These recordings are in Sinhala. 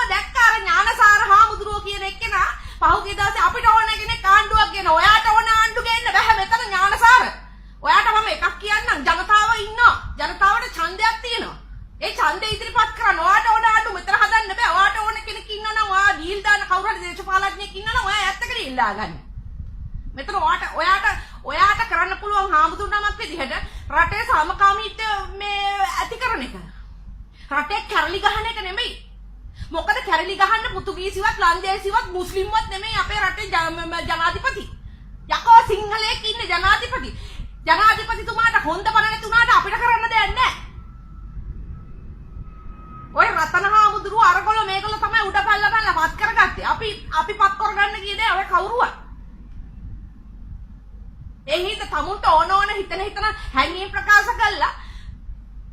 දැක්කා අර ඥානසාර හාමුදුරුවෝ කියන එක්කෙනා පහුගිය දවසේ අපිට ඕන කෙනෙක් ආණ්ඩුවක් ගෙන ඔයාට ඕන ආණ්ඩු ගේන්න බෑ මෙතන ඥානසාර. ඔයාට මම එකක් කියන්නම් ජනතාව ඉන්නවා. ජනතාවට ඡන්දයක් තියෙනවා. ඒ ඡන්දය ඉදිරිපත් කරන්න ඔයාට ඕන ආණ්ඩු මෙතන හදන්න බෑ. ඔයාට ඕන කෙනෙක් ඉන්නවනම් ඔයා ඩීල් දාන්න කවුරු හරි දේශපාලඥයෙක් ඉන්නවනම් ඔයා ඇත්තකට ඉල්ලා ගන්න. මෙතන ඔයාට කරන්න පුළුවන් හාමුදුරුවමක් විදිහට රටේ සමකාමීත්වය මේ ඇති කරන එක. රටේ කැරලි ගහන එක නෙමෙයි. මොකද කැරලි ගහන්න පෘතුගීසිවත් ලන්දේසිවත් මුස්ලිම්වත් නෙමෙයි අපේ රටේ ජනාධිපති. යකෝ සිංහලයෙක් ඉන්නේ ජනාධිපති. ජනාධිපතිතුමාට හොඳ බල නැතුණාට අපිට කරන්න දෙයක් නැහැ. ඔය රතන හාමුදුරුවෝ අරගොල්ලෝ මේගොල්ලෝ තමයි උඩ පැල්ල පත් කරගත්තේ. අපි පත් කරගන්න ගියේ ඔය කවුරුවත්. එහිද තමුන්ට ඕන හිතන හැංගීම් ප්‍රකාශ කළා.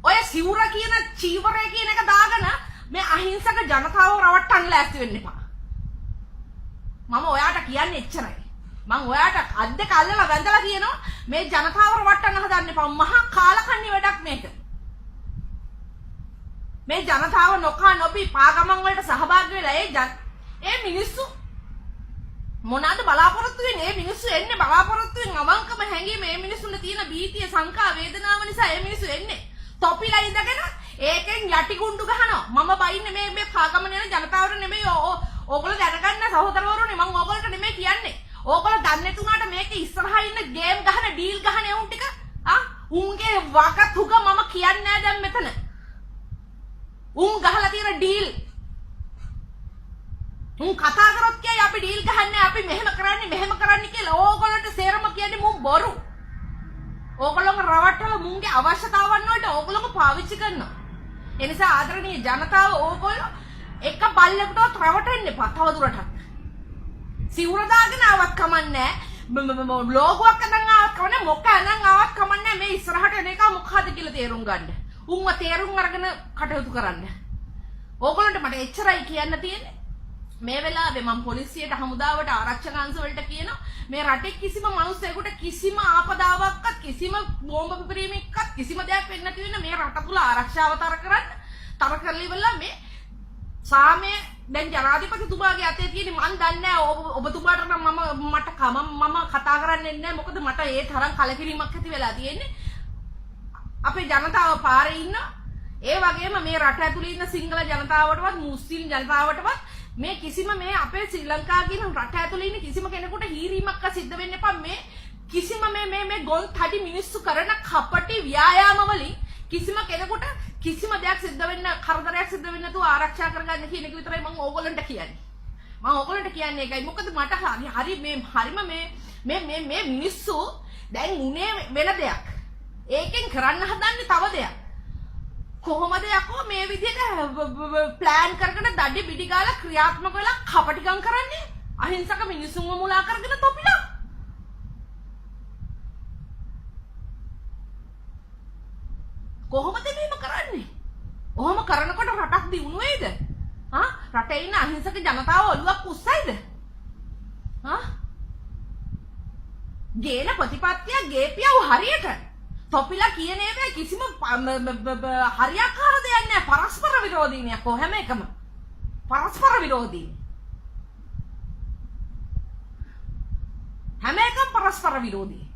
ඔය සිවුර කියන චීවරය කියන එක දාගෙන මේ අහිංසක ජනතාව රවට්ටන්න ලෑස්ති වෙන්න එපා. මම ඔයාට කියන්නේ එච්චරයි. මම ඔයාට අද්ද කල්ලලා වැඳලා කියනවා මේ ජනතාව රවට්ටන්න හදන්න එපා. මහා කාලකන්ණි වැඩක් මේක. මේ ජනතාව නොකා නොබී පාගමන් වලට සහභාගී වෙලා ඒ මිනිස්සු මොනවාද බලාපොරොත්තු වෙන්නේ? මේ මිනිස්සු එන්නේ බලාපොරොත්තු වෙන අවංකම හැංගීම. මේ මිනිස්සුන්ට තියෙන භීතිය සංකා වේදනාව නිසා මේ මිනිස්සු එන්නේ. තොපිලා ඉඳගෙන ඒකෙන් යටි කුණ්ඩු ගහනවා. මම බයින්නේ මේ පාගමන යන ජනතාවට නෙමෙයි. ඕගොල්ලෝ දැනගන්න සහෝදරවරුනි මම ඕගොල්ලන්ට නෙමෙයි කියන්නේ. ඕගොල්ලෝ දන්නේ තුනාට මේක ඉස්සරහා ඉන්න ගේම් ගහන ඩීල් ගහන උන් ටික උන්ගේ වගතුග මම කියන්නේ නැහැ දැන් මෙතන. උන් ගහලා තියෙන ඩීල් උන් කතා කරොත් කියයි අපි ඩීල් ගහන්නේ අපි මෙහෙම කරන්නේ කියලා. ඕගොල්ලන්ට සේරම කියන්නේ මුන් බොරු. ඕගොල්ලෝම රවට්ටලා මුන්ගේ අවශ්‍යතාවන් වලට ඕගොල්ලෝ පාවිච්චි කරනවා. ඒ නිසා ආදරණීය ජනතාව ඕගොල්ලෝ එක බල්ලෙකුටවත් රවටෙන්න එපා තවදුරටත්. සිවුර දාගෙන ආවත් කමන්නේ නැහැ. ලෝගෝවක් අඳන් ආවත් කමන්නේ මොකක් අඳන් ආවත් කමන්නේ මේ ඉස්සරහට එන එක මොකක්ද කියලා තේරුම් ගන්න. උන්ව තේරුම් අරගෙන කටයුතු කරන්න. ඕගොල්ලන්ට මට එච්චරයි කියන්න තියෙන්නේ. මේ වෙලාවේ මම පොලිසියට හමුදාවට ආරක්ෂක අංශ වලට කියනවා මේ රටේ කිසිම මිනිසෙකුට කිසිම ආපදාවක්වත් කිසිම බෝම්බ පිපිරීමක්වත් කිසිම දෙයක් වෙන්නේ නැති වෙන මේ රට තුල ආරක්ෂාව තර කරලා ඉවරලා මේ සාමය දැන් ජනාධිපතිතුමාගේ අතේ තියෙන මන් දන්නේ නැහැ ඔබතුමාට නම් මම කතා කරන්නේ නැහැ මොකද මට ඒ තරම් කලකිරීමක් ඇති වෙලා තියෙන්නේ. අපේ ජනතාව පාරේ ඉන්න ඒ වගේම මේ රට ඇතුලේ ඉන්න සිංහල ජනතාවටවත් මුස්ලිම් ජනතාවටවත් මේ කිසිම මේ අපේ ශ්‍රී ලංකාව කියන රට ඇතුලේ ඉන්න කිසිම කෙනෙකුට හීරීමක් සිද්ධ වෙන්න එපා. මේ කිසිම මේ ගොන්තඩි මිනිස්සු කරන කපටි ව්‍යායාම වලින් කිසිම කෙනෙකුට කිසිම දෙයක් සිද්ධ වෙන්න කරදරයක් සිද්ධ වෙන්න නැතුව ආරක්ෂා කරගන්න කියන එක විතරයි මම ඕගොල්ලන්ට කියන්නේ. මම ඕගොල්ලන්ට කියන්නේ ඒකයි. මොකද මට හරිම මේ මිනිස්සු දැන් උනේ වෙන දෙයක්. ඒකෙන් කරන්න හදන්නේ තව දෙයක්. කොහොමද යකෝ මේ විදිහට ප්ලෑන් කරගෙන දඩි බිඩි ගාලා ක්‍රියාත්මක වෙලා කපටිකම් කරන්නේ? අහිංසක මිනිසුන්ව මුලා කරගෙන තොපිලා. කොහොමද මේක කරන්නේ? ඔහොම කරනකොට රටක් දියුණු වෙයිද? රටේ ඉන්න අහිංසක ජනතාව ඔළුවක් උස්සයිද? ගේන ප්‍රතිපත්තිය ගේපියව හරියට තොපිලා කියන ඒවා කිසිම හරියාකාර දෙයක් නෑ. පරස්පර විරෝධීනියක් හැම එකම පරස්පර විරෝධී. හැම එකම පරස්පර විරෝධී.